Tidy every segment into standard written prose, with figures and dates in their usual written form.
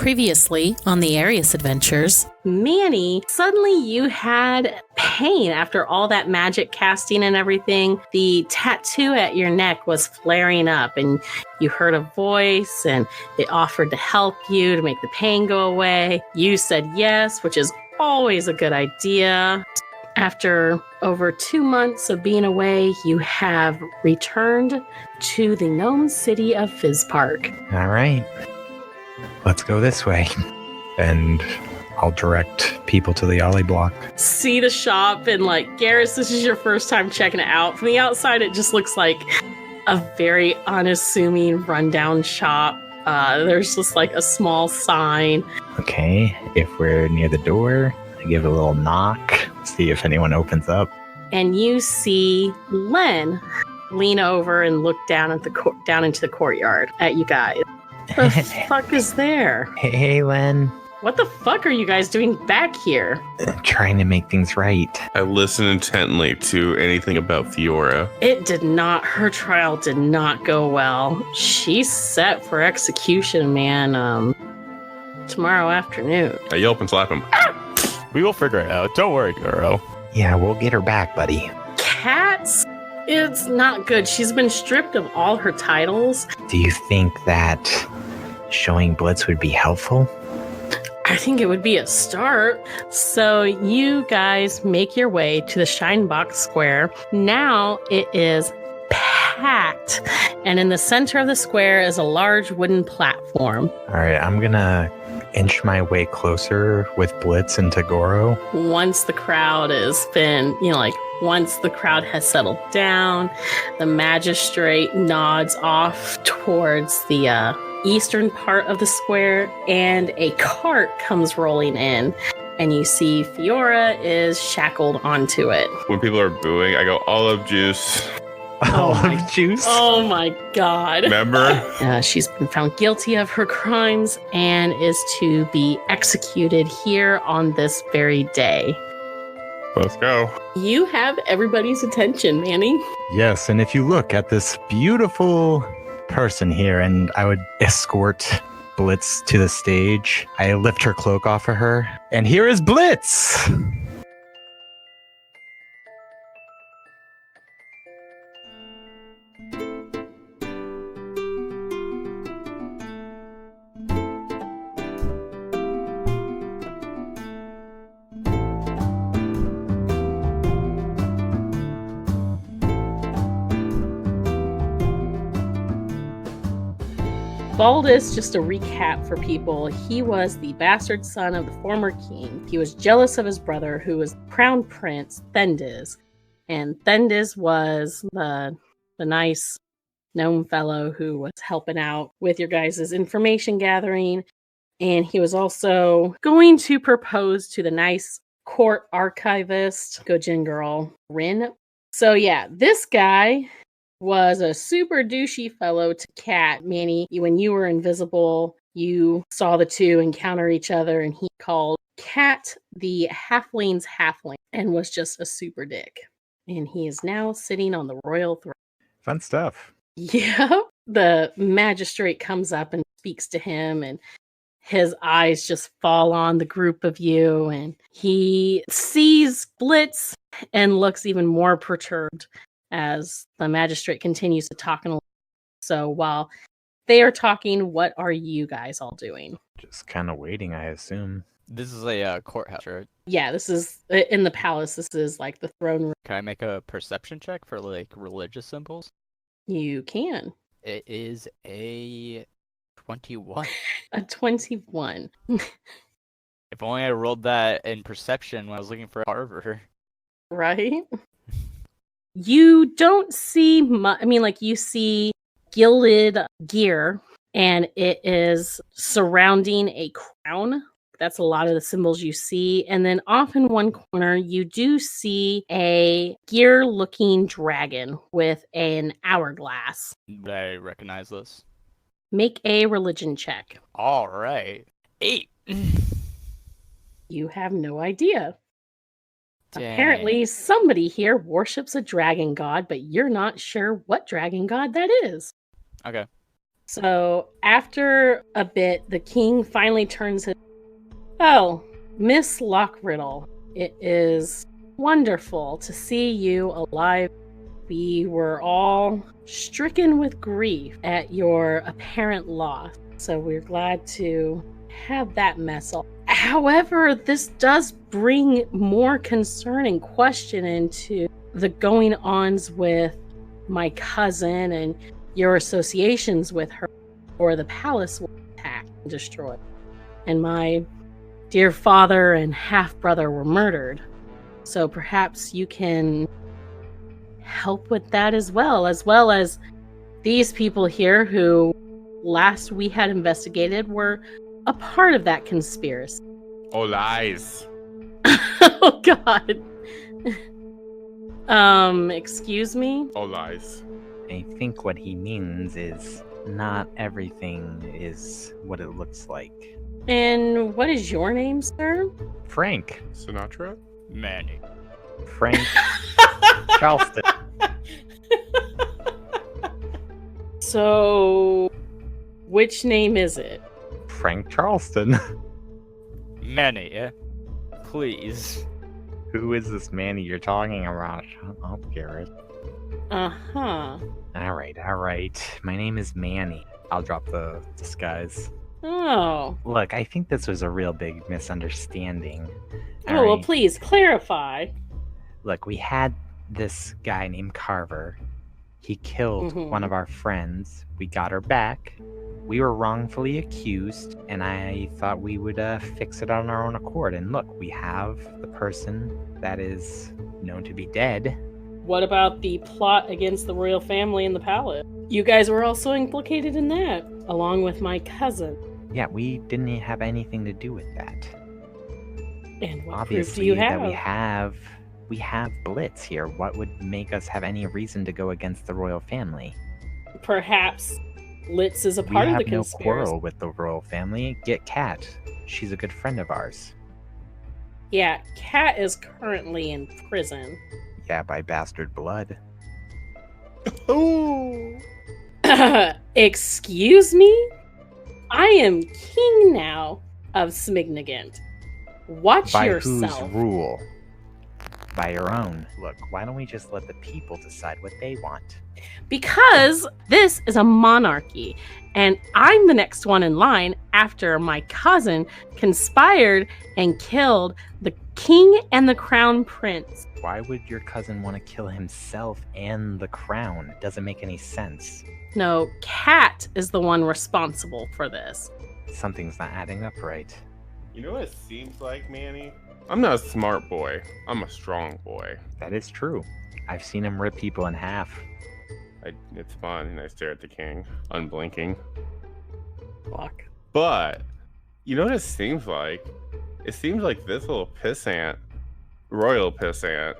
Previously on the Arias adventures, Manny, suddenly you had pain after all that magic casting and everything. The tattoo at your neck was flaring up and you heard a voice and they offered to help you to make the pain go away. You said yes, which is always a good idea. After over 2 months of being away, you have returned to the gnome city of Fizz Park. All right. Let's go this way. And I'll direct people to the alley block. See the shop and Garrus, this is your first time checking it out. From the outside, it just looks like a very unassuming rundown shop. There's just a small sign. Okay, if we're near the door, I give a little knock, see if anyone opens up. And you see Len lean over and look down at down into the courtyard at you guys. What the fuck is there? Hey, Len. What the fuck are you guys doing back here? Trying to make things right. I listen intently to anything about Fiora. Her trial did not go well. She's set for execution, man, tomorrow afternoon. I yelp and slap him. We will figure it out. Don't worry, Goro. Yeah, we'll get her back, buddy. Cats? It's not good. She's been stripped of all her titles. Do you think that showing Blitz would be helpful? I think it would be a start. So you guys make your way to the Shinebox Square. Now it is packed. And in the center of the square is a large wooden platform. All right, I'm gonna inch my way closer with Blitz into Goro. Once the crowd has been, once the crowd has settled down, the magistrate nods off towards the eastern part of the square, and a cart comes rolling in, and you see Fiora is shackled onto it. When people are booing, I go, olive juice. Olive juice? Oh my god. Remember? She's been found guilty of her crimes and is to be executed here on this very day. Let's go. You have everybody's attention, Manny. Yes, and if you look at this beautiful person here, and I would escort Blitz to the stage. I lift her cloak off of her, and here is Blitz! Baldus, just a recap for people, he was the bastard son of the former king. He was jealous of his brother, who was crown prince, Thendiz. And Thendiz was the nice gnome fellow who was helping out with your guys' information gathering. And he was also going to propose to the nice court archivist, Gojin girl, Rin. So yeah, this guy was a super douchey fellow to Cat. Manny, when you were invisible, you saw the two encounter each other, and he called Cat the halfling's halfling and was just a super dick. And he is now sitting on the royal throne. Fun stuff. Yep. The magistrate comes up and speaks to him, and his eyes just fall on the group of you, and he sees Blitz and looks even more perturbed as the magistrate continues to talk. So while they are talking, what are you guys all doing? Just kind of waiting, I assume. This is a courthouse, right? Yeah, this is in the palace. This is the throne room. Can I make a perception check for religious symbols? You can. It is a 21. A 21. If only I rolled that in perception when I was looking for Harvard. Right? You don't see you see gilded gear, and it is surrounding a crown. That's a lot of the symbols you see. And then off in one corner, you do see a gear-looking dragon with an hourglass. Would I recognize this? Make a religion check. All right. 8. You have no idea. Dang. Apparently, somebody here worships a dragon god, but you're not sure what dragon god that is. Okay. So after a bit, the king finally turns his... Oh, Miss Lockriddle, it is wonderful to see you alive. We were all stricken with grief at your apparent loss, so we're glad to have that mess up. However, this does bring more concern and question into the going-ons with my cousin and your associations with her, or the palace was attacked and destroyed. And my dear father and half-brother were murdered. So perhaps you can help with that as well as these people here who last we had investigated were a part of that conspiracy. Oh, lies. Oh god. Excuse me? Oh, lies. I think what he means is not everything is what it looks like. And what is your name, sir? Frank. Sinatra? Manny. Frank Charleston. So, which name is it? Frank Charleston. Manny, yeah? Please. Who is this Manny you're talking about? Shut up, Garrett. Uh-huh. Alright. My name is Manny. I'll drop the disguise. Oh. Look, I think this was a real big misunderstanding. Oh, well, Alright. please clarify. Look, we had this guy named Carver. He killed Mhm. one of our friends. We got her back. We were wrongfully accused, and I thought we would fix it on our own accord. And look, we have the person that is known to be dead. What about the plot against the royal family in the palace? You guys were also implicated in that, along with my cousin. Yeah, we didn't have anything to do with that. And what proof do Obviously, you that have? we have Blitz here. What would make us have any reason to go against the royal family? Perhaps Litz is a part We of have the no conspiracy. quarrel with the royal family. Get Kat. She's a good friend of ours. Yeah, Kat is currently in prison. Yeah, by bastard blood. Oh! Excuse me? I am king now of Smignagant. Watch By yourself. whose rule? By your own. Look, why don't we just let the people decide what they want? Because this is a monarchy, and I'm the next one in line after my cousin conspired and killed the king and the crown prince. Why would your cousin want to kill himself and the crown? It doesn't make any sense. No, Kat is the one responsible for this. Something's not adding up right. You know what it seems like, Manny? I'm not a smart boy. I'm a strong boy. That is true. I've seen him rip people in half. It's fun, and I stare at the king, unblinking. Fuck. But, you know what it seems like? It seems like this little pissant, royal pissant,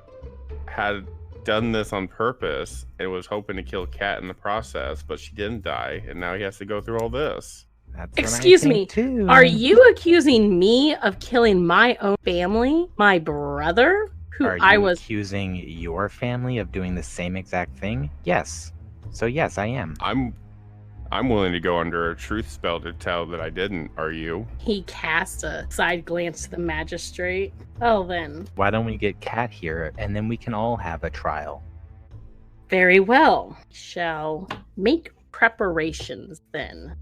had done this on purpose and was hoping to kill Kat in the process, but she didn't die, and now he has to go through all this. That's what I Excuse me, think, too. Are you accusing me of killing my own family? My brother? Who Are you I was... accusing your family of doing the same exact thing? Yes. So yes, I am. I'm willing to go under a truth spell to tell that I didn't. Are you? He cast a side glance to the magistrate. Oh, then. Why don't we get Kat here, and then we can all have a trial? Very well. Shall make preparations then.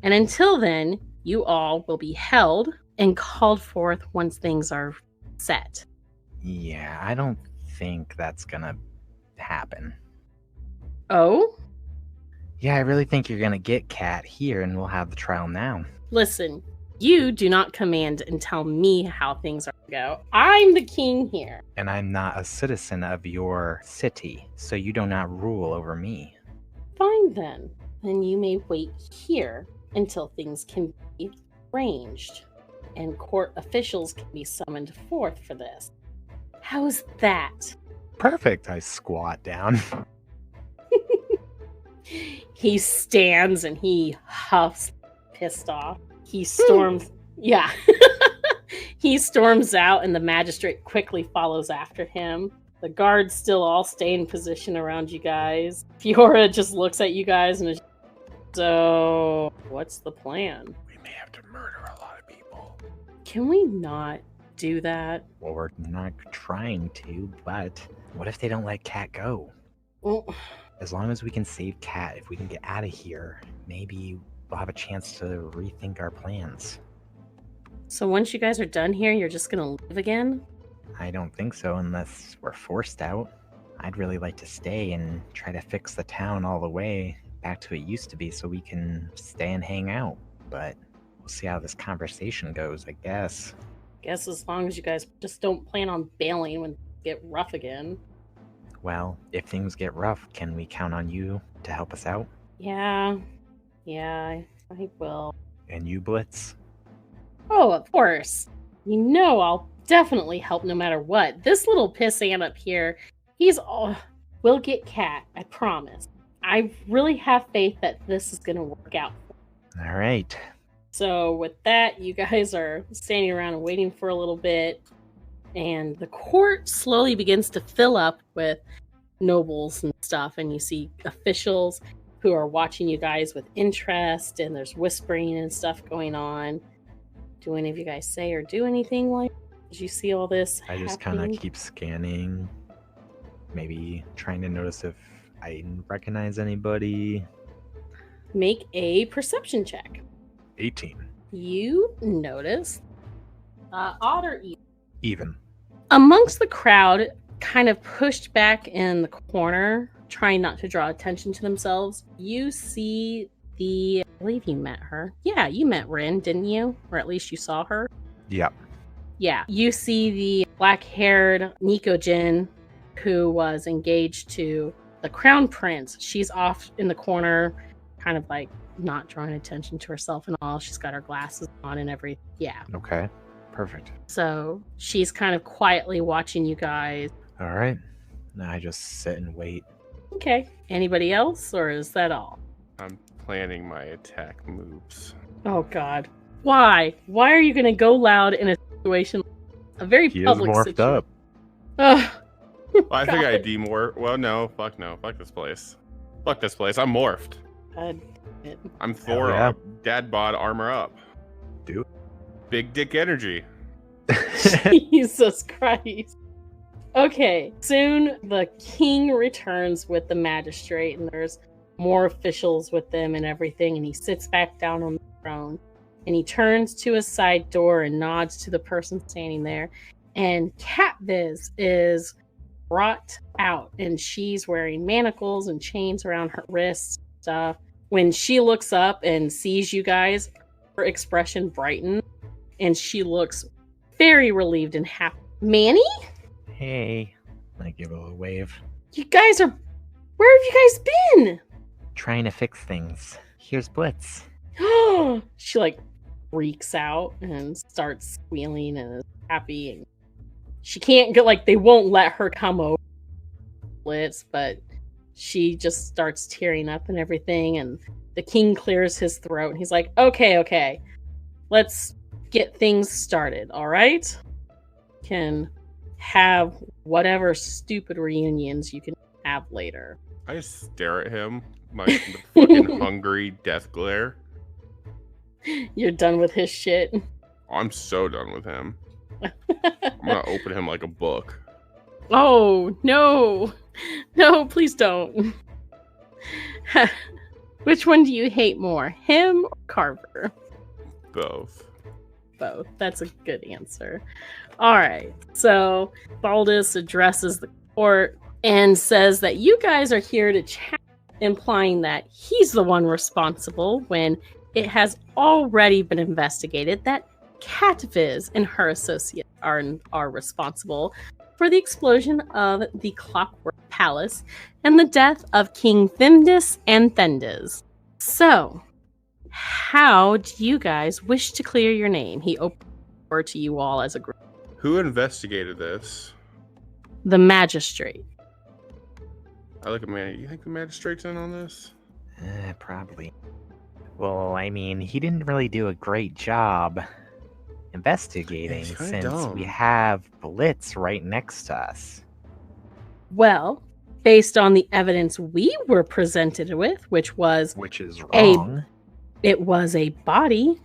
And until then, you all will be held and called forth once things are set. Yeah, I don't think that's gonna happen. Oh? Yeah, I really think you're gonna get Kat here, and we'll have the trial now. Listen, you do not command and tell me how things are to go. I'm the king here. And I'm not a citizen of your city, so you do not rule over me. Fine then. Then you may wait here until things can be arranged and court officials can be summoned forth for this. How's that? Perfect, I squat down. He stands and he huffs, pissed off. He storms. Yeah. He storms out and the magistrate quickly follows after him. The guards still all stay in position around you guys. Fiora just looks at you guys and is So, what's the plan? We may have to murder a lot of people. Can we not do that? Well, we're not trying to, but what if they don't let Cat go? Well, As long as we can save Cat, if we can get out of here, maybe we'll have a chance to rethink our plans. so once you guys are done here, you're just gonna leave again? I don't think so unless we're forced out. I'd really like to stay and try to fix the town all the way back to what it used to be so we can stay and hang out. But we'll see how this conversation goes, I guess. Guess as long as you guys just don't plan on bailing when things get rough again. Well, if things get rough, can we count on you to help us out? Yeah, I will. And you, Blitz? Oh, of course. You know I'll definitely help no matter what. This little pissant up here, we'll get Cat, I promise. I really have faith that this is gonna work out. All right. So with that, you guys are standing around and waiting for a little bit, and the court slowly begins to fill up with nobles and stuff, and you see officials who are watching you guys with interest, and there's whispering and stuff going on. Do any of you guys say or do anything like as you see all this I just kind happening? of keep scanning, maybe trying to notice if I recognize anybody. Make a perception check. 18. You notice odd or even. Even. Amongst the crowd, kind of pushed back in the corner, trying not to draw attention to themselves, you see I believe you met her. Yeah, you met Rin, didn't you? Or at least you saw her. Yep. Yeah, you see the black-haired Nikojin who was engaged to the crown prince. She's off in the corner, kind of like not drawing attention to herself and all. She's got her glasses on and everything. Yeah. Okay. Perfect. So she's kind of quietly watching you guys. All right. Now I just sit and wait. Okay. Anybody else, or is that all? I'm planning my attack moves. Oh, God. Why? Why are you going to go loud in a situation, a very He is public morphed situation? up. Ugh. Well, I think I God. demorph. Well, no. Fuck this place. Fuck this place. I'm morphed. God damn it. I'm Thor. yeah. Dad bod armor up. Do it. Big dick energy. Jesus Christ. Okay, soon the king returns with the magistrate, and there's more officials with them and everything, and he sits back down on the throne, and he turns to his side door and nods to the person standing there, and Catviz is brought out, and she's wearing manacles and chains around her wrists and stuff. When she looks up and sees you guys, her expression brightens, and she looks very relieved and happy. Manny? Hey. I give a little wave. You guys are... Where have you guys been? Trying to fix things. Here's Blitz. She, like, freaks out and starts squealing and is happy. And she can't get, like, they won't let her come over Blitz, but she just starts tearing up and everything. And the king clears his throat. And he's like, okay. Let's get things started, all right? Can have whatever stupid reunions you can have later. I just stare at him, the fucking hungry death glare. You're done with his shit. I'm so done with him. I'm gonna open him like a book. Oh, no. No, please don't. Which one do you hate more, him or Carver? Both. Both. That's a good answer. All right. So Baldus addresses the court and says that you guys are here to chat, implying that he's the one responsible when it has already been investigated that Catviz and her associates are responsible for the explosion of the Clockwork Palace and the death of King Thindis and Thendiz. So, how do you guys wish to clear your name? He opened the door to you all as a group. Who investigated this? The magistrate. I look at man. You think the magistrate's in on this? Probably. Well, I mean, he didn't really do a great job investigating He's kinda since dumb. we have Blitz right next to us. Well, based on the evidence we were presented with, which Which is A- wrong. it was a body.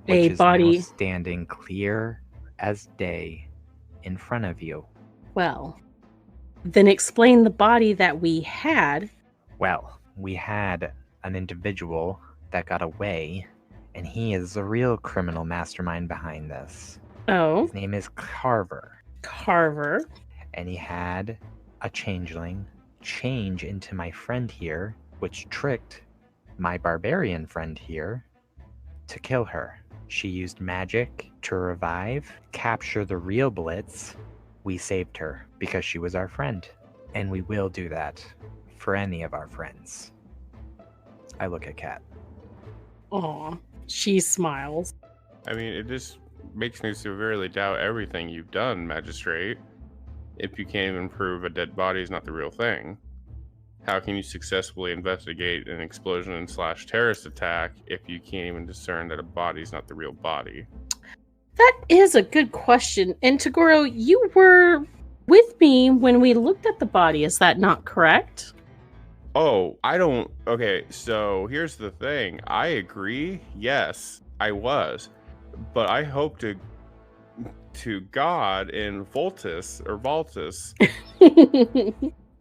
Which A is body. now standing clear as day in front of you. Well, then explain the body that we had. Well, we had an individual that got away, and he is the real criminal mastermind behind this. Oh, His name is Carver, Carver. and he had a changeling change into my friend here, which tricked my barbarian friend here to kill her. She used magic to revive, capture the real Blitz. We saved her because she was our friend, and we will do that for any of our friends. I look at Kat. Aw, she smiles. I mean, it just makes me severely doubt everything you've done, Magistrate. If you can't even prove a dead body is not the real thing, how can you successfully investigate an explosion / terrorist attack if you can't even discern that a body is not the real body? That is a good question. And Tagoro, you were with me when we looked at the body. Is that not correct? Oh, I don't... Okay, so here's the thing. I agree. Yes, I was. But I hope to God in Voltus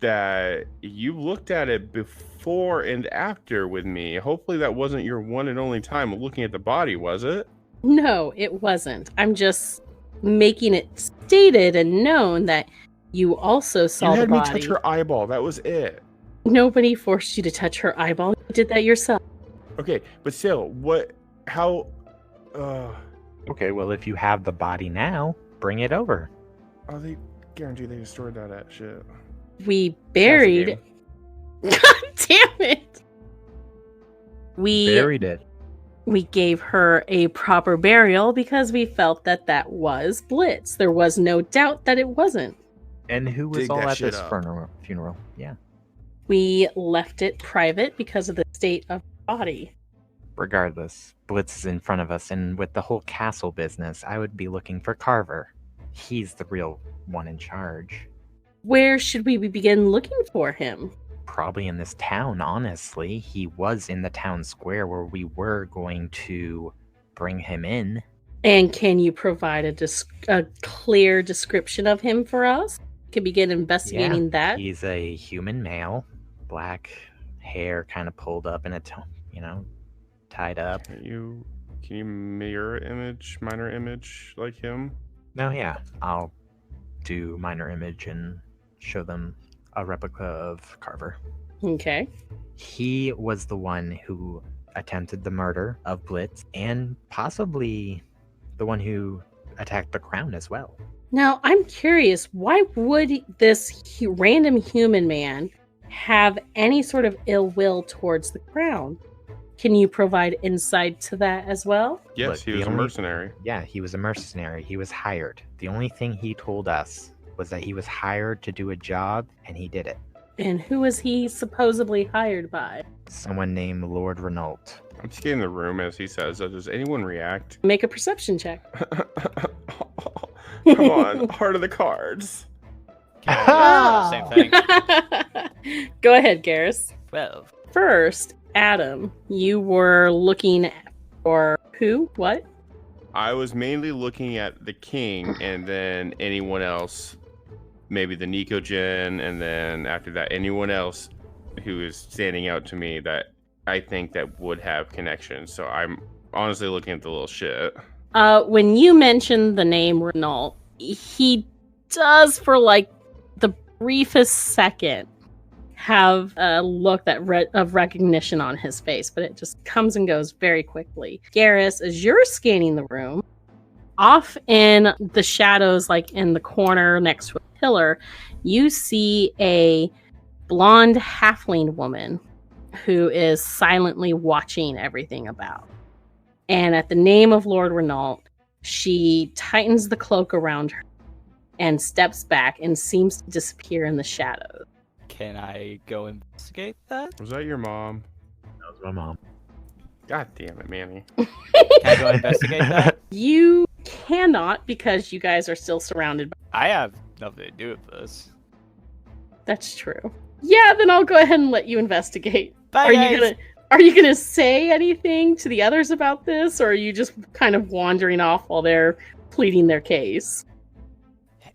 that you looked at it before and after with me. Hopefully that wasn't your one and only time of looking at the body, was it? No, it wasn't. I'm just making it stated and known that you also saw You the had me body. touch her eyeball. That was it. Nobody forced you to touch her eyeball. You did that yourself. Okay, but still, how... Okay, well, if you have the body now, bring it over. Oh, they guarantee they stored that shit. We buried... God damn it! Buried it. We gave her a proper burial because we felt that that was Blitz. There was no doubt that it wasn't. And who was Dig all that at shit this up. funeral? Yeah. We left it private because of the state of the body. Regardless, Blitz is in front of us, and with the whole castle business, I would be looking for Carver. He's the real one in charge. Where should we begin looking for him? Probably in this town, honestly. He was in the town square where we were going to bring him in. And can you provide a clear description of him for us? We can begin investigating that. He's a human male, black hair kind of pulled up in a tied up. Can you minor image like him? No, yeah. I'll do minor image and show them a replica of Carver. Okay. He was the one who attempted the murder of Blitz and possibly the one who attacked the crown as well. Now, I'm curious, why would this random human man have any sort of ill will towards the crown? Can you provide insight to that as well? Yes, Look, he the was a only- mercenary. Yeah, he was a mercenary. He was hired. The only thing he told us was that he was hired to do a job, and he did it. And who was he supposedly hired by? Someone named Lord Renault. I'm scanning the room as he says that. Does anyone react? Make a perception check. Come on, heart of the cards. Same thing. Go ahead, Garrus. 12. First, Adam, you were looking for who? What? I was mainly looking at the king and then anyone else, maybe the Nicogen, and then after that, anyone else who is standing out to me that I think that would have connections. So I'm honestly looking at the little shit. When you mentioned the name Renault, he does, for like the briefest second, have a look of recognition on his face, but it just comes and goes very quickly. Garrus, as you're scanning the room, off in the shadows, like in the corner next to a pillar, you see a blonde halfling woman who is silently watching everything about. And at the name of Lord Renault, she tightens the cloak around her and steps back and seems to disappear in the shadows. Can I go investigate that? Was that your mom? That was my mom. God damn it, Manny. Can I go investigate that? You cannot, because you guys are still surrounded by... I have nothing to do with this. That's true. Yeah, then I'll go ahead and let you investigate. Bye, Are guys. you gonna say anything to the others about this, or are you just kind of wandering off while they're pleading their case?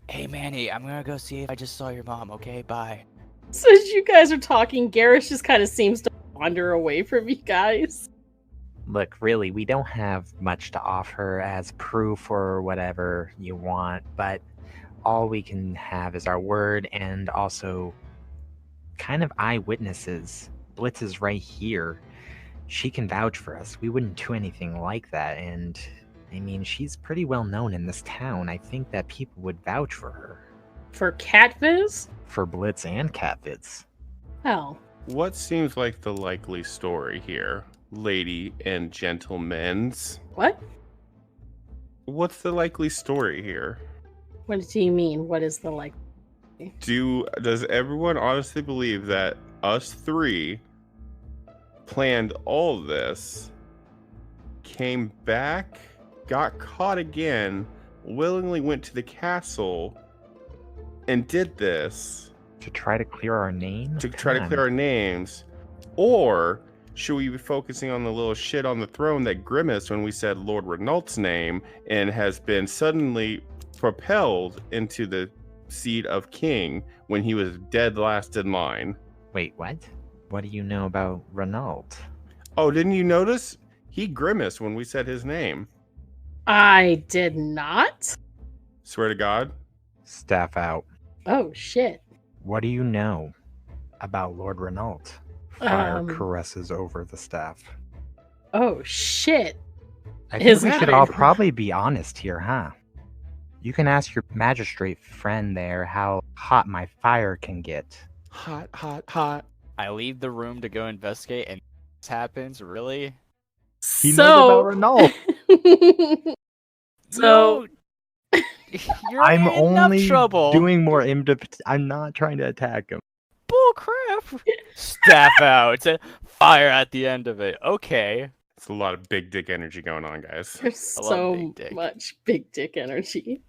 Hey, Manny, I'm gonna go see if I just saw your mom, okay? Bye. So as you guys are talking, Garrus just kind of seems to wander away from you guys. Look, really, we don't have much to offer as proof or whatever you want, but all we can have is our word and also kind of eyewitnesses. Blitz is right here. She can vouch for us. We wouldn't do anything like that, and I mean, she's pretty well known in this town. I think that people would vouch for her. For Catviz? For Blitz and Catviz. Oh. What seems like the likely story here, lady and gentlemen's? What? What's the likely story here? What do you mean? What is the like? Does everyone honestly believe that us three planned all this, came back, got caught again, willingly went to the castle, and did this To try to clear our name? to try to clear our names? Or should we be focusing on the little shit on the throne that grimaced when we said Lord Renault's name and has been suddenly propelled into the seat of king when he was dead last in line? Wait, what? What do you know about Renault? Oh, didn't you notice? He grimaced when we said his name. I did not? Swear to God. Staff out. Oh, shit. What do you know about Lord Renault? Fire Um, caresses over the staff. Oh, shit. I think Is we that should a- all probably be honest here, huh? You can ask your magistrate friend there how hot my fire can get. Hot, hot, hot. I leave the room to go investigate, and this happens, really? Renault. So- You're I'm in enough only trouble. doing more I'm not trying to attack him. Bull crap. Staff out. Fire at the end of it. Okay. It's a lot of big dick energy going on, guys. There's I love so big dick. much big dick energy.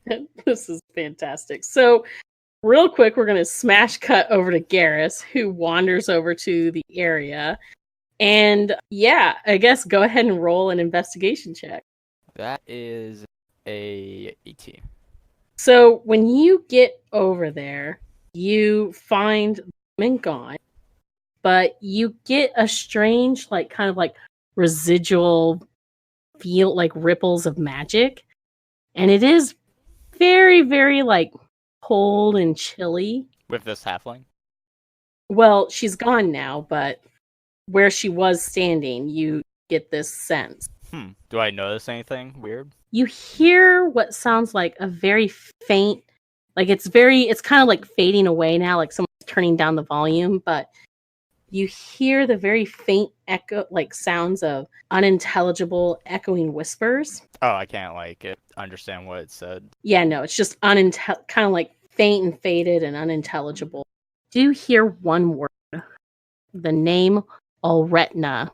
This is fantastic. So, real quick, we're going to smash cut over to Garrus, who wanders over to the area. And yeah, I guess go ahead and roll an investigation check. That is a 18. So, when you get over there, you find the woman gone, but you get a strange, like, kind of like residual feel, like ripples of magic. And it is very, very, like, cold and chilly. With this halfling? Well, she's gone now, but where she was standing, you get this sense. Do I notice anything weird? You hear what sounds like a very faint, like it's kind of like fading away now, like someone's turning down the volume, but you hear the very faint echo, like sounds of unintelligible echoing whispers. Oh, I can't understand what it said. Yeah, no, it's just kind of like faint and faded and unintelligible. Do you hear one word? The name Alretna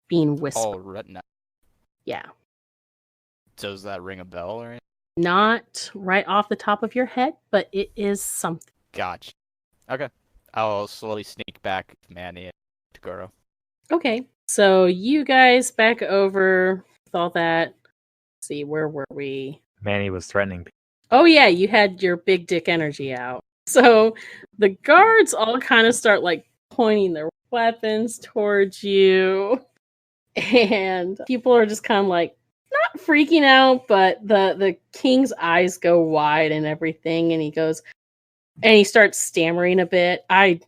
being whispered. All retina. Yeah. Does that ring a bell or anything? Not right off the top of your head, but it is something. Gotcha. Okay. I'll slowly sneak back to Manny and Tagoro. Okay. So you guys back over with all that. Let's see, where were we? Manny was threatening people. Oh yeah, you had your big dick energy out. So the guards all kind of start like pointing their weapons towards you. And people are just kind of like not freaking out, but the king's eyes go wide and everything, and he starts stammering a bit. I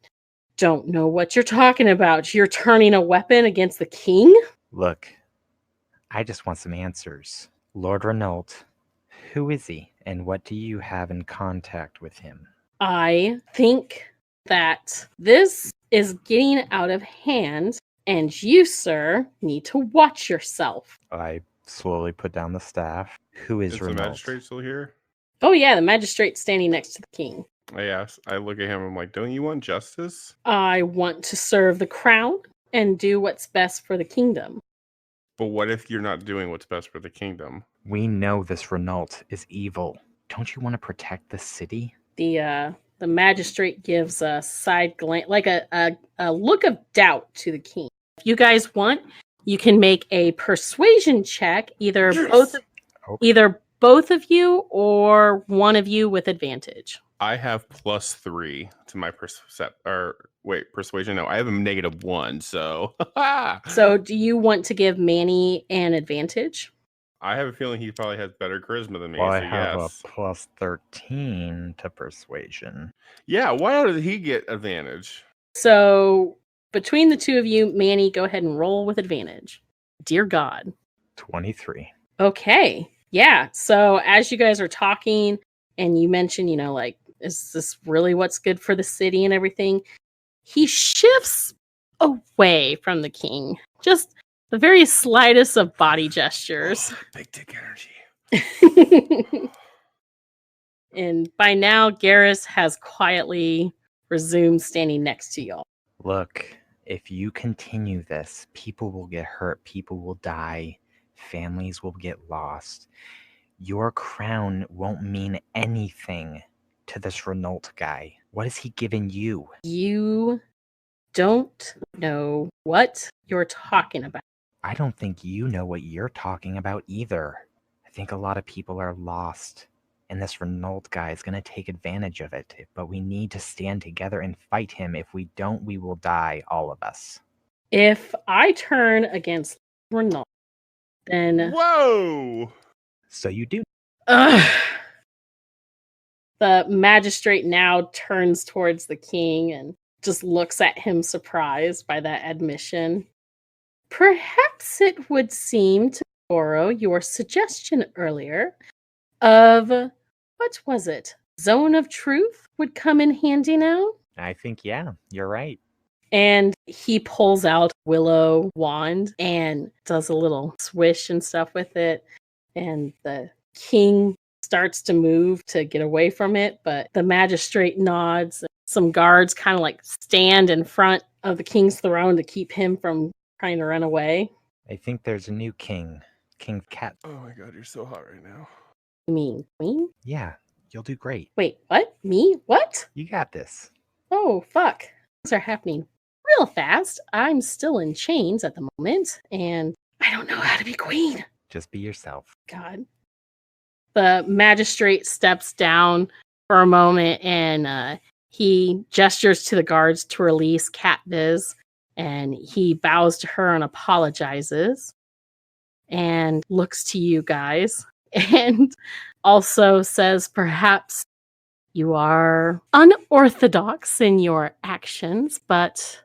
don't know what you're talking about. You're turning a weapon against the king? Look, I just want some answers. Lord Renault, who is he, and what do you have in contact with him? I think that this is getting out of hand, and you, sir, need to watch yourself. I slowly put down the staff. Who is Is the Renault? magistrate still here? Oh yeah, the magistrate's standing next to the king. I look at him. I'm like, don't you want justice? I want to serve the crown and do what's best for the kingdom. But what if you're not doing what's best for the kingdom? We know this Renault is evil. Don't you want to protect the city? The The magistrate gives a side glance, like a look of doubt to the king. If you guys want, you can make a persuasion check, either both of you or one of you with advantage. I have +3 to my persuasion. No, I have a -1. So, So, do you want to give Manny an advantage? I have a feeling he probably has better charisma than me. Well, I so have yes. a +13 to persuasion. Yeah, why did he get advantage? So, between the two of you, Manny, go ahead and roll with advantage. Dear God. 23. Okay. Yeah. So, as you guys are talking and you mention, like, is this really what's good for the city and everything? He shifts away from the king. Just the very slightest of body gestures. Big dick energy. And by now, Garrus has quietly resumed standing next to y'all. Look, if you continue this, people will get hurt, people will die, families will get lost. Your crown won't mean anything to this Renault guy. What has he given you? You don't know what you're talking about. I don't think you know what you're talking about either. I think a lot of people are lost, and this Renault guy is going to take advantage of it. But we need to stand together and fight him. If we don't, we will die, all of us. If I turn against Renault, then... Whoa! So you do. Ugh. The magistrate now turns towards the king and just looks at him surprised by that admission. Perhaps it would seem to borrow your suggestion earlier of, what was it? Zone of Truth would come in handy now? I think, yeah, you're right. And he pulls out willow wand and does a little swish and stuff with it. And the king starts to move to get away from it, but the magistrate nods. Some guards kind of like stand in front of the king's throne to keep him from trying to run away. I think there's a new king. King Cat. Oh my god, you're so hot right now. You mean queen? Yeah, you'll do great. Wait, what? Me? What? You got this. Oh, fuck. Things are happening real fast. I'm still in chains at the moment, and I don't know how to be queen. Just be yourself. God. The magistrate steps down for a moment, and he gestures to the guards to release Katniss, and he bows to her and apologizes, and looks to you guys, and also says, perhaps you are unorthodox in your actions, but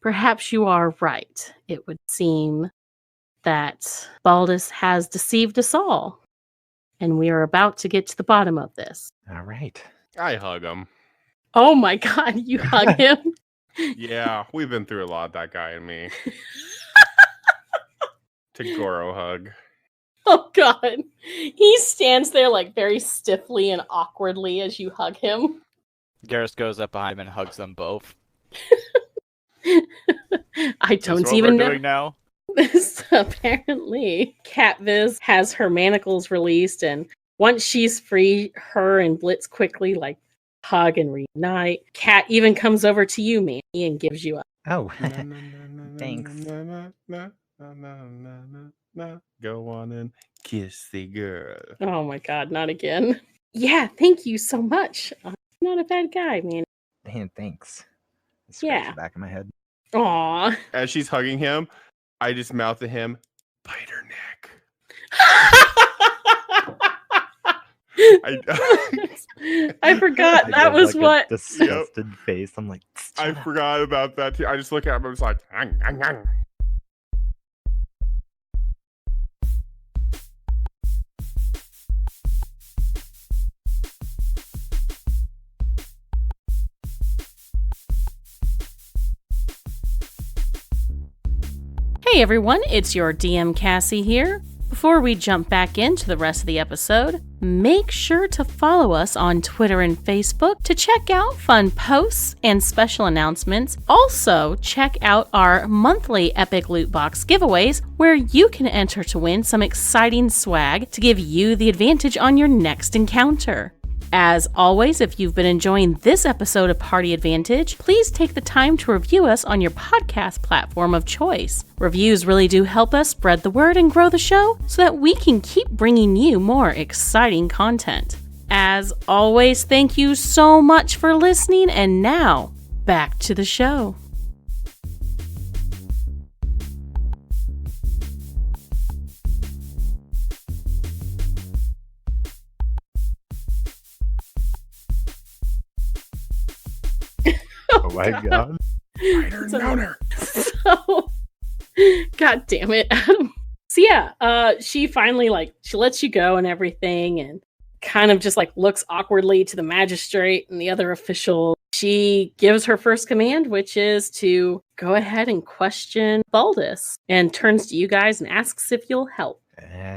perhaps you are right. It would seem that Baldus has deceived us all, and we are about to get to the bottom of this. All right. I hug him. Oh my god, you hug him? Yeah, we've been through a lot, that guy and me. Tagoro hug. Oh god. He stands there like very stiffly and awkwardly as you hug him. Garrus goes up behind him and hugs them both. I That's don't what even we're know doing now. this. Apparently, Katniss has her manacles released, and once she's free, her and Blitz quickly like hug and reunite. Kat even comes over to you, Manny, and gives you a Oh, thanks. Go on and kiss the girl. oh my god, not again. Yeah, thank you so much. I'm not a bad guy, man. Man, thanks. I scratched Yeah. the back of my head. Aw. As she's hugging him, I just mouth to him, bite her neck. I forgot I that did, was like, what. a disgusted face. I'm like, I forgot about that too. I just look at him and was like, "Ang, ang, ang." Hey everyone, it's your DM Cassie here. Before we jump back into the rest of the episode, make sure to follow us on Twitter and Facebook to check out fun posts and special announcements. Also, check out our monthly Epic Loot Box giveaways where you can enter to win some exciting swag to give you the advantage on your next encounter. As always, if you've been enjoying this episode of Party Advantage, please take the time to review us on your podcast platform of choice. Reviews really do help us spread the word and grow the show so that we can keep bringing you more exciting content. As always, thank you so much for listening, and now, back to the show. Oh my god. So, god damn it, Adam. So yeah, she finally she lets you go and everything, and kind of just looks awkwardly to the magistrate and the other official. She gives her first command, which is to go ahead and question Baldus, and turns to you guys and asks if you'll help.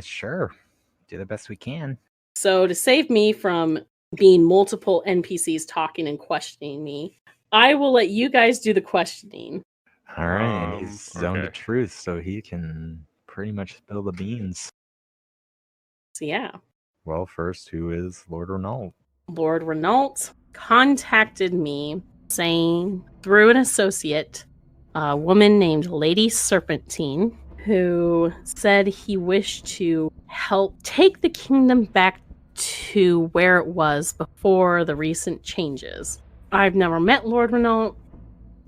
Sure. Do the best we can. So to save me from being multiple NPCs talking and questioning me, I will let you guys do the questioning. All right, and he's zoned okay. to truth, so he can pretty much spill the beans. So yeah. Well, first, who is Lord Renault? Lord Renault contacted me saying through an associate, a woman named Lady Serpentine, who said he wished to help take the kingdom back to where it was before the recent changes. I've never met Lord Renault.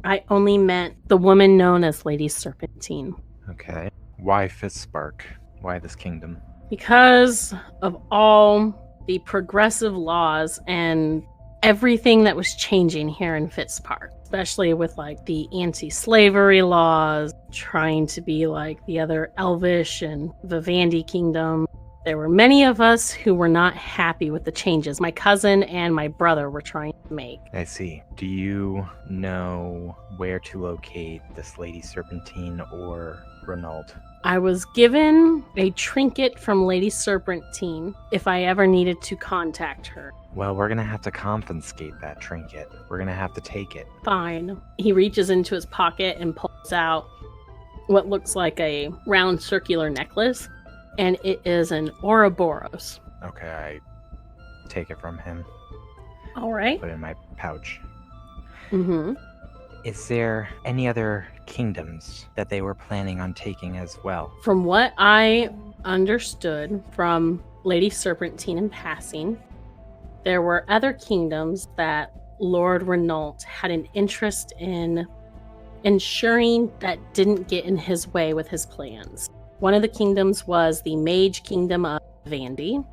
I only met the woman known as Lady Serpentine. Okay. Why Fistspark? Why this kingdom? Because of all the progressive laws and everything that was changing here in Fitzpark, especially with the anti-slavery laws, trying to be like the other Elvish and Vivendi kingdom. There were many of us who were not happy with the changes my cousin and my brother were trying to make. I see. Do you know where to locate this Lady Serpentine or Renault? I was given a trinket from Lady Serpentine if I ever needed to contact her. Well, we're gonna have to confiscate that trinket. We're gonna have to take it. Fine. He reaches into his pocket and pulls out what looks like a round circular necklace, and it is an Ouroboros. Okay, I take it from him. All right. Put it in my pouch. Mm-hmm. Is there any other kingdoms that they were planning on taking as well? From what I understood from Lady Serpentine in passing, there were other kingdoms that Lord Renault had an interest in ensuring that didn't get in his way with his plans. One of the kingdoms was the Mage Kingdom of Vandy.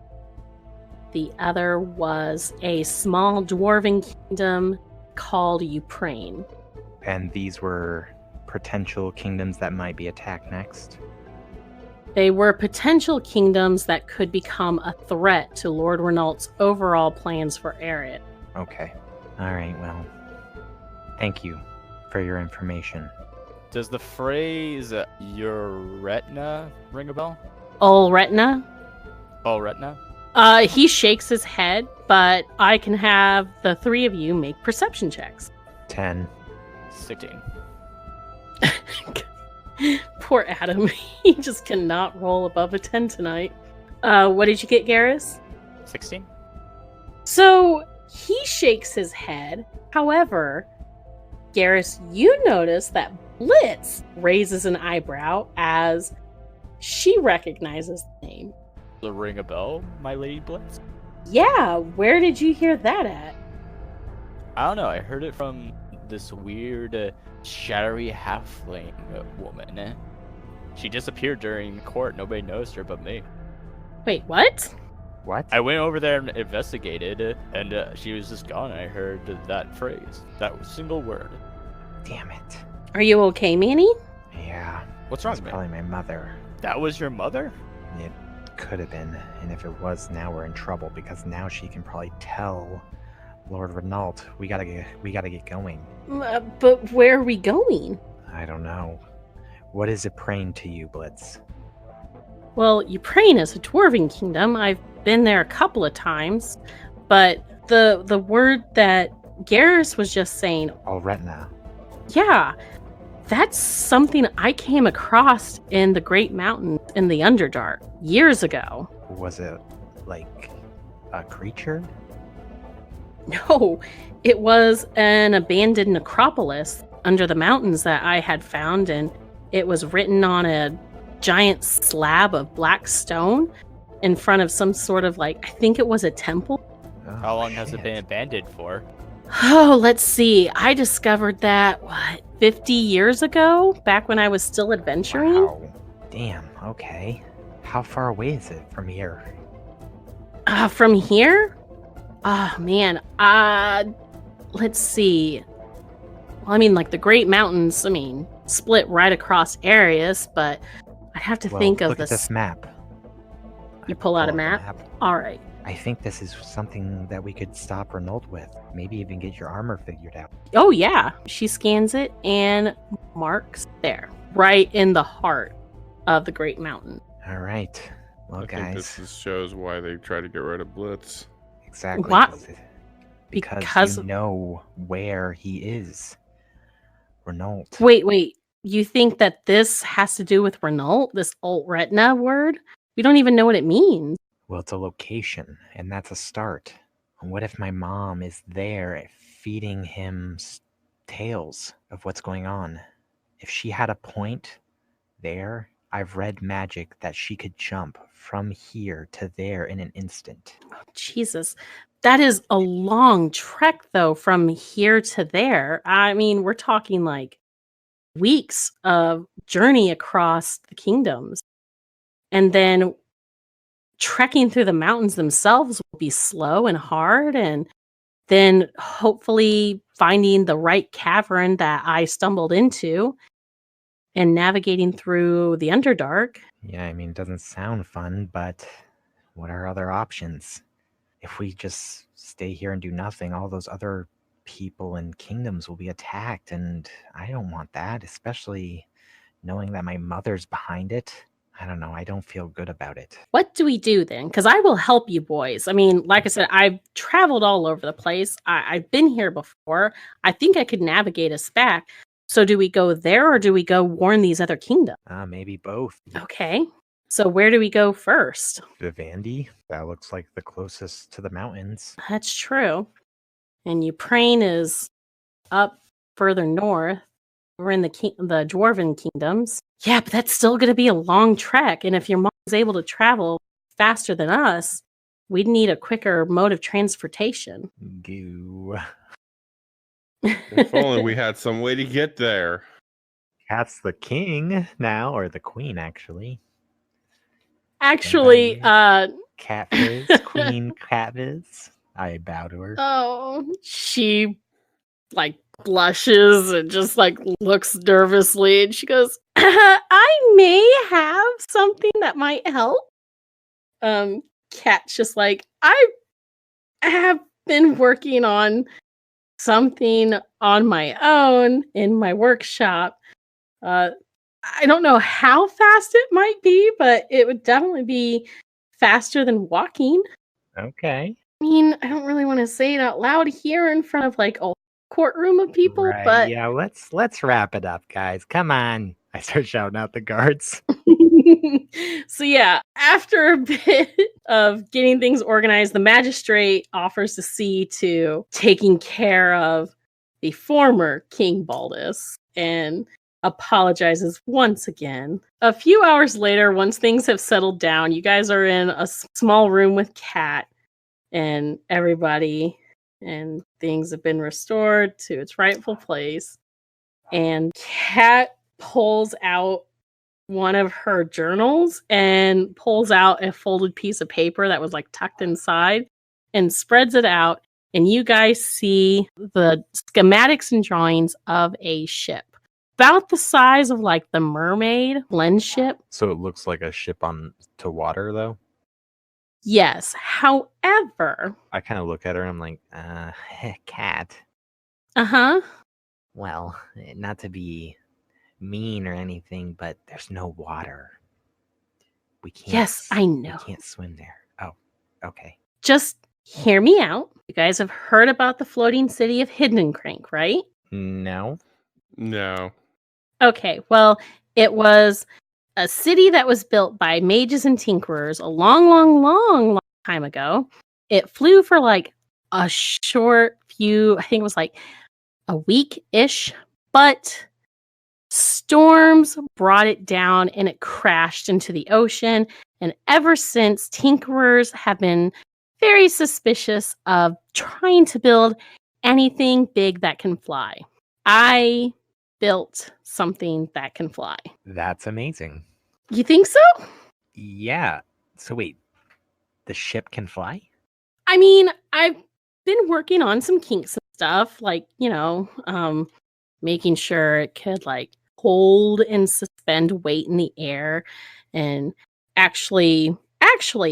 The other was a small dwarven kingdom called Ukraine. And these were potential kingdoms that might be attacked next? They were potential kingdoms that could become a threat to Lord Renault's overall plans for Arias. Okay. Alright, well, thank you for your information. Does the phrase your retina ring a bell? Ulretna? Oh, retina? He shakes his head, but I can have the three of you make perception checks. 10. 16. Poor Adam. He just cannot roll above a 10 tonight. What did you get, Garrus? 16? So, he shakes his head. However, Garrus, you notice that Blitz raises an eyebrow as she recognizes the name. The ring a bell, my lady Blitz? Yeah, where did you hear that at? I don't know, I heard it from this weird, shadowy halfling woman. She disappeared during court, nobody noticed her but me. Wait, what? What? I went over there and investigated, and she was just gone. I heard that phrase, that single word. Damn it. Are you okay, Manny? Yeah. What's wrong, It's man? probably my mother. That was your mother? It could have been, and if it was, now we're in trouble because now she can probably tell Lord Renault we gotta get going. But where are we going? I don't know. What is it praying to you, Blitz? Well, Ukraine is a dwarven kingdom. I've been there a couple of times, but the word that Garrus was just saying, Ulretna. yeah, that's something I came across in the Great Mountains in the Underdark years ago. Was it like a creature? No, it was an abandoned necropolis under the mountains that I had found, and it was written on a giant slab of black stone in front of some sort of, like, I think it was a temple. Oh, How long has it shit. been abandoned for? Oh, let's see. I discovered that, 50 years ago? Back when I was still adventuring? Wow. Damn, okay. How far away is it from here? From here? Oh, man. Let's see. Well, I mean, like, the Great Mountains, split right across Arias, but I'd have to think of look at this map. You pull out a Pull map? the All right. I think this is something that we could stop Renault with. Maybe even get your armor figured out. Oh, yeah. She scans it and marks there, right in the heart of the Great Mountain. All right. Well, I guys. think this shows why they try to get rid of Blitz. Exactly. What? Because you know where he is. Renault. Wait. You think that this has to do with Renault? This alt-retina word? We don't even know what it means. Well, it's a location, and that's a start. What if my mom is there feeding him tales of what's going on? If she had a point there, I've read magic that she could jump from here to there in an instant. Oh, Jesus. That is a long trek, though, from here to there. I mean, we're talking like weeks of journey across the kingdoms. And then trekking through the mountains themselves will be slow and hard. And then hopefully finding the right cavern that I stumbled into and navigating through the Underdark. Yeah, I mean, it doesn't sound fun, but what are other options? If we just stay here and do nothing, all those other people and kingdoms will be attacked, and I don't want that, especially knowing that my mother's behind it. I don't know, I don't feel good about it. What do we do then? Because I will help you boys. I mean, like I said, I've traveled all over the place. I've been here before. I think I could navigate us back. So do we go there or do we go warn these other kingdoms? Maybe both. Okay. So where do we go first? Vivendi, that looks like the closest to the mountains. That's true. And Ukraine is up further north. We're in the Dwarven kingdoms. Yeah, but that's still going to be a long trek. And if your mom is able to travel faster than us, we'd need a quicker mode of transportation. Goo. If only we had some way to get there. Cat's the king now, or the queen, actually. Actually, Catviz, Queen Catviz. I bow to her. Oh, she like blushes and just like looks nervously, and she goes, "I may have something that might help." Cat's just like, I have been working on something on my own in my workshop. I don't know how fast it might be, but it would definitely be faster than walking. Okay. I mean, I don't really want to say it out loud here in front of like a courtroom of people, Right, but yeah, let's wrap it up, guys. Come on. I start shouting out the guards. So yeah, after a bit of getting things organized, the magistrate offers to see to taking care of the former King Baldus and apologizes once again. A few hours later, once things have settled down, you guys are in a small room with Cat and everybody, and things have been restored to its rightful place. And Cat pulls out one of her journals and pulls out a folded piece of paper that was like tucked inside and spreads it out. And you guys see the schematics and drawings of a ship about the size of like the Mermaid lens ship. So it looks like a ship on to water, though? Yes. However, I kind of look at her and I'm like, Cat. uh-huh. Well, not to be mean or anything, but there's no water. We can't. Yes, I know. We can't swim there. Oh, okay. Just hear me out. You guys have heard about the floating city of Hidden Crank, right? No. No. Okay, well, it was a city that was built by mages and tinkerers a long time ago. It flew for like a short few, I think it was like a week-ish, but storms brought it down and it crashed into the ocean. And ever since, tinkerers have been very suspicious of trying to build anything big that can fly. I built something that can fly. That's amazing. You think so? Yeah. So wait, the ship can fly? I mean, I've been working on some kinks and stuff, like, making sure it could like hold and suspend weight in the air and actually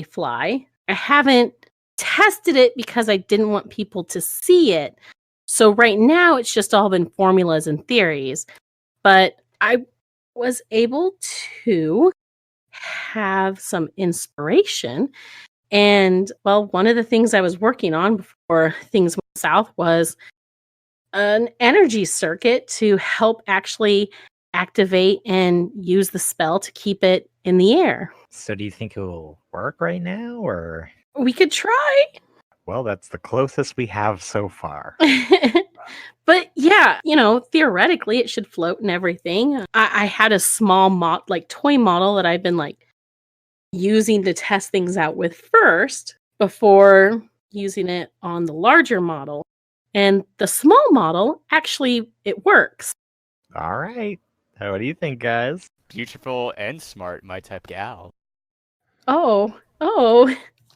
fly. I haven't tested it because I didn't want people to see it. So right now it's just all been formulas and theories. But I was able to have some inspiration. And well, one of the things I was working on before things went south was an energy circuit to help actually activate and use the spell to keep it in the air. So do you think it will work right now, or? We could try. Well, that's the closest we have so far. But yeah, theoretically it should float and everything. I had a small toy model that I've been like using to test things out with first before using it on the larger model. And the small model, actually, it works. All right. What do you think, guys? Beautiful and smart, my type gal. Oh,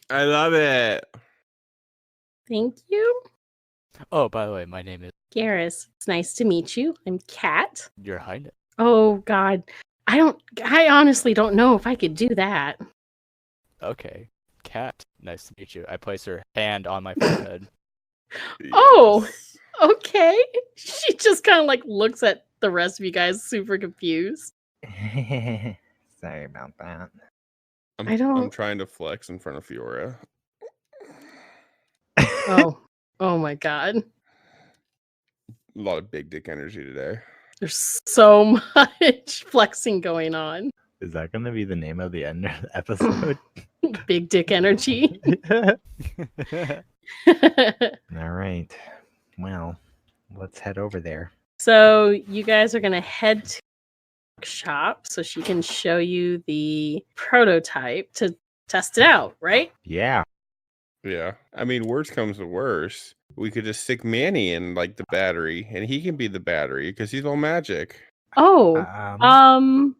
I love it. thank you. Oh, by the way, my name is Garrus, it's nice to meet you. I'm Kat. Your Highness. Oh, God. I honestly don't know if I could do that. Okay. Cat, nice to meet you. I place her hand on my forehead. Oh. Yes. Okay. She just kind of like looks at the rest of you guys super confused. Sorry about that. I'm trying to flex in front of Fiora. Oh my God. A lot of big dick energy today. There's so much flexing going on. Is that going to be the name of the end of the episode? Big dick energy. All right. Well, let's head over there. So you guys are going to head to the workshop so she can show you the prototype to test it out, right? Yeah. Yeah. I mean, worst comes to worst. We could just stick Manny in like the battery and he can be the battery because he's all magic. Oh,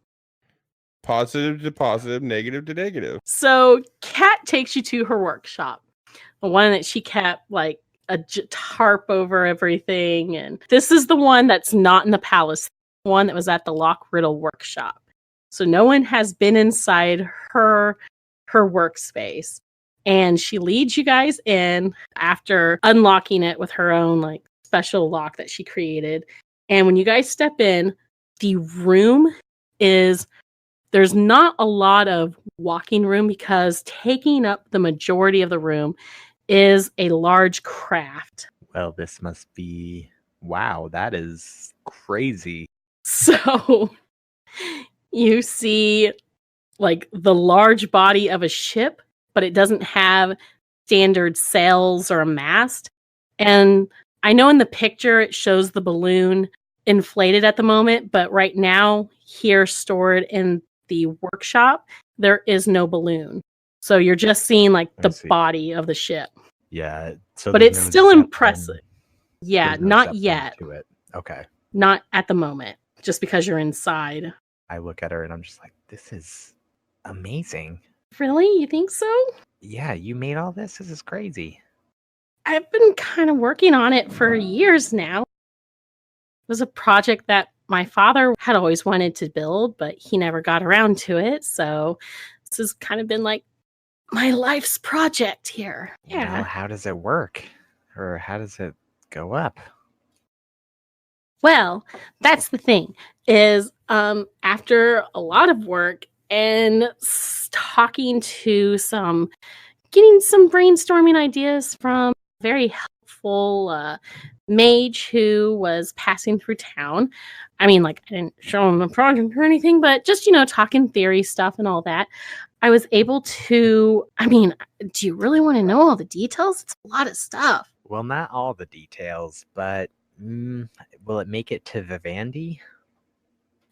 Positive to positive, negative to negative. So Kat takes you to her workshop, the one that she kept like a tarp over everything. And this is the one that's not in the palace, the one that was at the Lord Renault workshop. So no one has been inside her workspace. And she leads you guys in after unlocking it with her own like special lock that she created. And when you guys step in, the room there's not a lot of walking room because taking up the majority of the room is a large craft. Well, this must be... Wow, that is crazy. So you see like the large body of a ship, but it doesn't have standard sails or a mast. And I know in the picture it shows the balloon inflated at the moment, but right now here stored in the workshop, there is no balloon. So you're just seeing like the body of the ship. Yeah. So but it's still impressive. Yeah, There's no not zeppelin yet. to it. Okay. Not at the moment, just because you're inside. I look at her and I'm just like, this is amazing. Really? You think so? Yeah, you made all this? This is crazy. I've been kind of working on it for years now. It was a project that my father had always wanted to build, but he never got around to it. So this has kind of been like my life's project here. Yeah. Well, how does it work? Or how does it go up? Well, that's the thing is after a lot of work and talking to getting some brainstorming ideas from a very helpful mage who was passing through town. I mean, like, I didn't show him the project or anything, but just, talking theory stuff and all that. I was able to, do you really want to know all the details? It's a lot of stuff. Well, not all the details, but will it make it to Vivendi?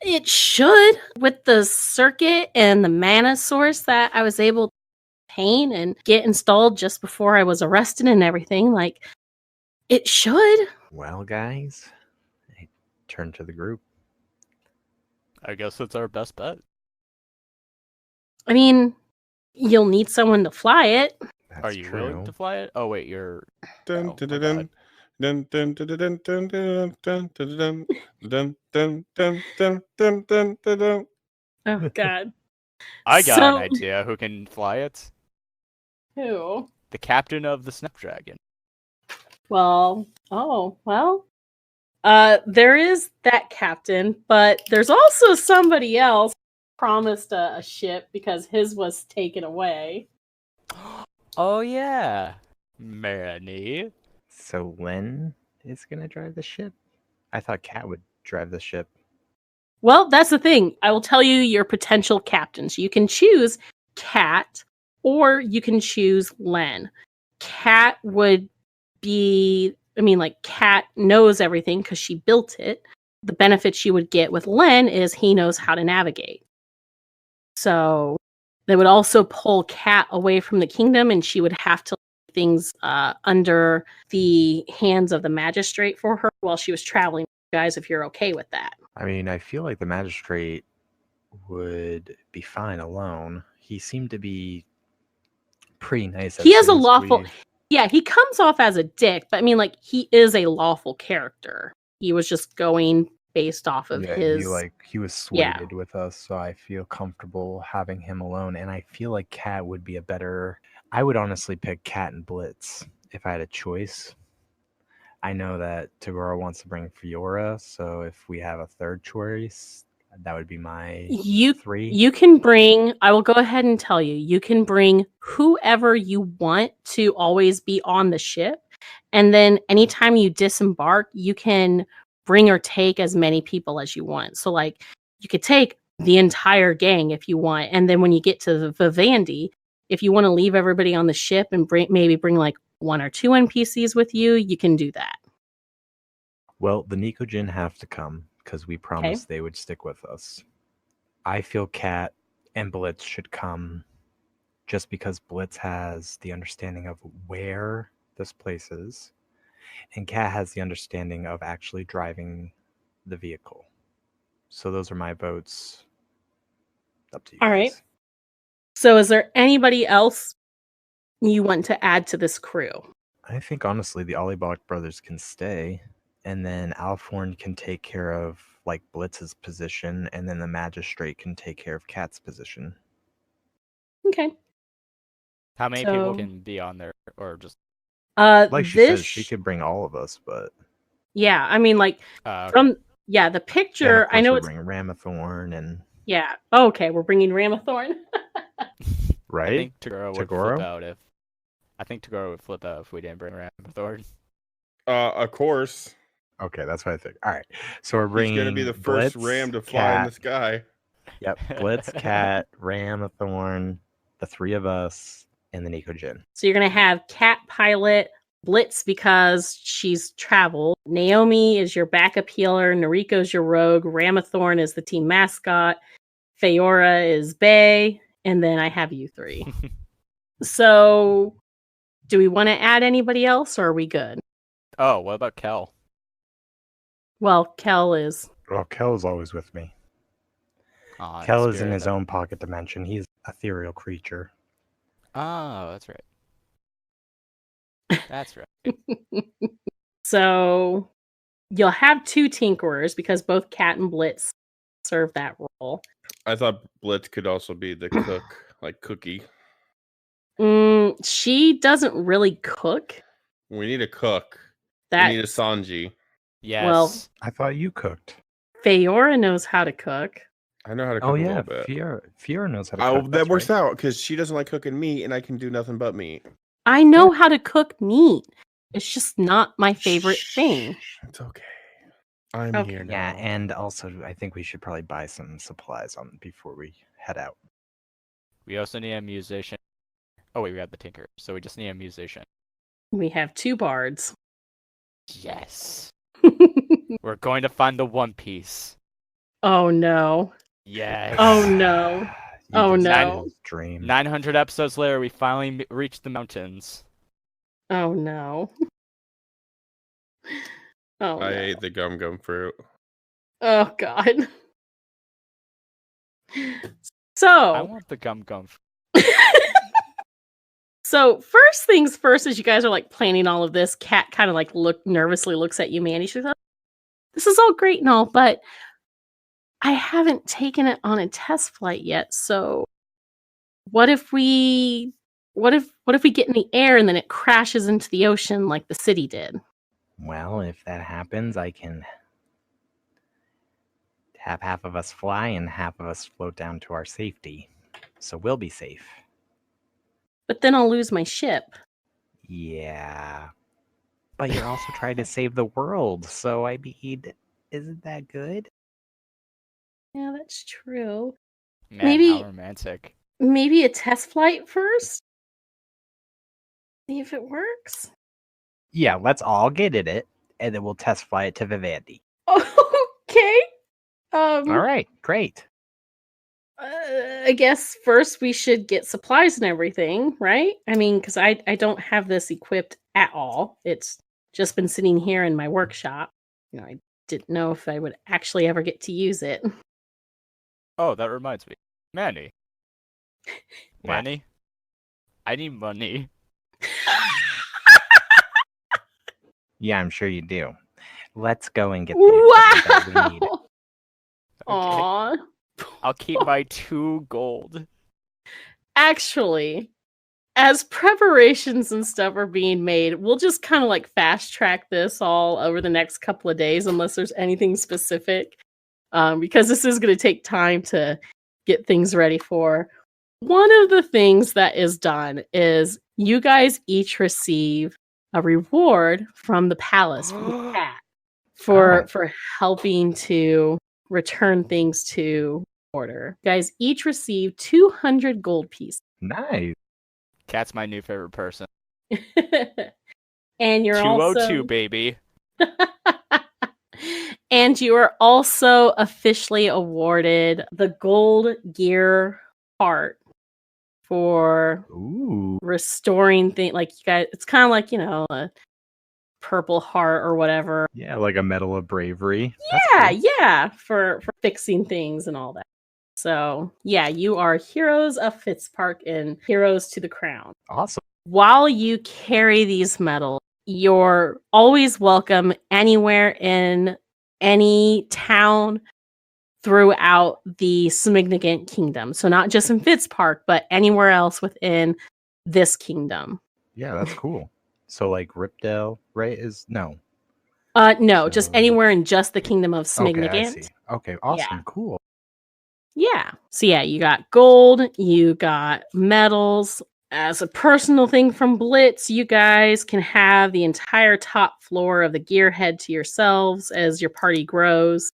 It should, with the circuit and the mana source that I was able to paint and get installed just before I was arrested and everything. Like, it should. Well, guys, I turn to the group. I guess it's our best bet. I mean, you'll need someone to fly it. That's Are you true. willing to fly it? Oh wait, you're. Dun, Oh, dun, my dun, God. dun, dun, dun, dun, dun, dun, dun, dun, dun, dun, dun, dun, dun, dun, dun, dun. Oh, God. I got an So- idea who can fly it. Who? The captain of the Snapdragon. Well, there is that captain, but there's also somebody else promised a ship because his was taken away. Oh yeah, Manny. So Len is gonna drive the ship? I thought Cat would drive the ship. Well, that's the thing. I will tell you your potential captains. You can choose Cat or you can choose Len. Cat would be, Cat knows everything because she built it. The benefit she would get with Len is he knows how to navigate. So they would also pull Cat away from the kingdom and she would have to leave things under the hands of the magistrate for her while she was traveling. Guys, if you're okay with that. I mean, I feel like the magistrate would be fine alone. He seemed to be pretty nice. He has a soon as lawful. Yeah, he comes off as a dick, but he is a lawful character. He was just going based off of his. he was swayed with us, so I feel comfortable having him alone. And I feel like Cat would be a better. I would honestly pick Cat and Blitz if I had a choice. I know that Tagora wants to bring Fiora, so if we have a third choice, that would be my three. You can bring. I will go ahead and tell you. You can bring whoever you want to always be on the ship, and then anytime you disembark, you can bring or take as many people as you want. So, like, you could take the entire gang if you want, and then when you get to the Vivendi, if you want to leave everybody on the ship and maybe bring like 1 or 2 NPCs with you, you can do that. Well, the Nikojin have to come because we promised they would stick with us. I feel Cat and Blitz should come just because Blitz has the understanding of where this place is, and Cat has the understanding of actually driving the vehicle. So those are my votes. Up to you. All guys. right. So is there anybody else you want to add to this crew? I think honestly the Olibok brothers can stay, and then Alforn can take care of like Blitz's position, and then the magistrate can take care of Cat's position. Okay. How many people can be on there, or just? Like she said, she could bring all of us, but yeah, Okay. from the picture. I know we're it's bringing Ramathorn and yeah. Oh, okay, we're bringing Ramathorn. right. I think Tagoro would flip out if. I think Tagoro would flip out if we didn't bring Ramathorn. Of course. Okay, that's what I think. All right, so we're bringing. He's gonna be the first Blitz, ram to fly Cat. in the sky. Yep, Blitz, Cat, Ramathorn, the three of us, and the Nikojin. So you're gonna have Cat pilot, Blitz because she's traveled. Naomi is your backup healer. Noriko's your rogue. Ramathorn is the team mascot. Feora is Bay, and then I have you three. So, do we want to add anybody else, or are we good? Oh, what about Kel? Well, Kel is. Well, Kel is always with me. Oh, Kel is in his own pocket dimension. He's an ethereal creature. Oh, that's right. That's right. So, you'll have 2 Tinkerers because both Cat and Blitz serve that role. I thought Blitz could also be the cook, like Cookie. She doesn't really cook. We need a cook. We need a Sanji. Yes. Well, I thought you cooked. Feora knows how to cook. I know how to cook a little bit. Fiora knows how to cook. That works out because she doesn't like cooking meat, and I can do nothing but meat. I know how to cook meat. It's just not my favorite thing. It's okay. I'm here now. Yeah, and also I think we should probably buy some supplies before we head out. We also need a musician. Oh wait, we have the Tinker, so we just need a musician. We have 2 bards. Yes. We're going to find the One Piece. Oh no. Yes. Oh no. You Oh, just no. had a dream. 900 episodes later, we finally reached the mountains. Oh no. Oh I no. ate the gum fruit. Oh god. I So, want the gum. so first things first, as you guys are like planning all of this, Kat kind of like nervously looks at you, Mandy. She's like, "This is all great and all, but I haven't taken it on a test flight yet. So, what if we get in the air and then it crashes into the ocean like the city did?" Well, if that happens, I can have half of us fly and half of us float down to our safety. So we'll be safe. But then I'll lose my ship. Yeah. But you're also trying to save the world, so I mean, isn't that good? Yeah, that's true. Man, Maybe- how romantic. Maybe a test flight first? See if it works? Yeah, let's all get in it, and then we'll test fly it to Vivendi. Okay. All right, great. I guess first we should get supplies and everything, right? I mean, because I don't have this equipped at all. It's just been sitting here in my workshop. I didn't know if I would actually ever get to use it. Oh, that reminds me. Manny. What? Manny? I need money. Yeah, I'm sure you do. Let's go and get the equipment that we need. Wow! Aw. I'll keep my 2 gold. Actually, as preparations and stuff are being made, we'll just kind of like fast track this all over the next couple of days, unless there's anything specific, because this is going to take time to get things ready for. One of the things that is done is you guys each receive a reward from the palace, from the cat, for helping to return things to order. You guys each receive 200 gold pieces. Nice. Cat's my new favorite person. And you're 202, also baby. and you are also officially awarded the gold gear part for Ooh. restoring things. Like, you guys, it's kind of like, a purple heart or whatever. Yeah, like a medal of bravery. That's Yeah, cool. yeah, for fixing things and all that. So, yeah, you are heroes of Fitzpark and heroes to the crown. Awesome. While you carry these medals, you're always welcome anywhere in any town throughout the Smignigan Kingdom. So not just in Fitzpark, but anywhere else within this kingdom. Yeah, that's cool. So like Ripdale, right? No, just So- anywhere in just the kingdom of Okay, I Smignigan. see. Okay, awesome, Yeah. cool. Yeah. So yeah, you got gold, you got medals. As a personal thing from Blitz, you guys can have the entire top floor of the Gearhead to yourselves as your party grows.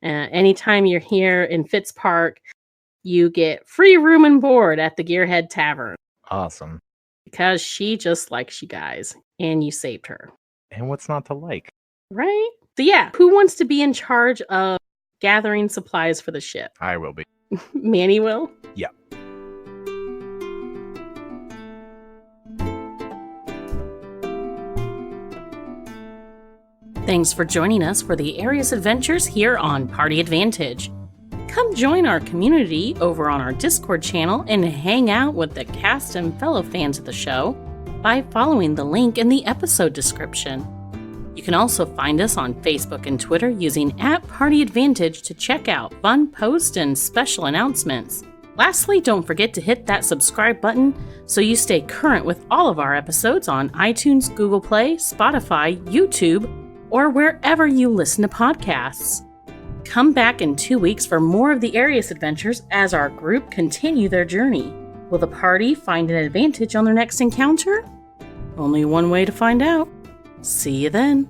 Anytime you're here in Fitzpark, you get free room and board at the Gearhead Tavern Awesome. because she just likes you guys and you saved her. And what's not to like? Right? So yeah, who wants to be in charge of gathering supplies for the ship? I will be. Manny will? Yeah. Thanks for joining us for the Arias adventures here on Party Advantage. Come join our community over on our Discord channel and hang out with the cast and fellow fans of the show by following the link in the episode description. You can also find us on Facebook and Twitter using @PartyAdvantage to check out fun posts and special announcements. Lastly, don't forget to hit that subscribe button so you stay current with all of our episodes on iTunes, Google Play, Spotify, YouTube, or wherever you listen to podcasts. Come back in 2 weeks for more of the Arias adventures as our group continue their journey. Will the party find an advantage on their next encounter? Only one way to find out. See you then.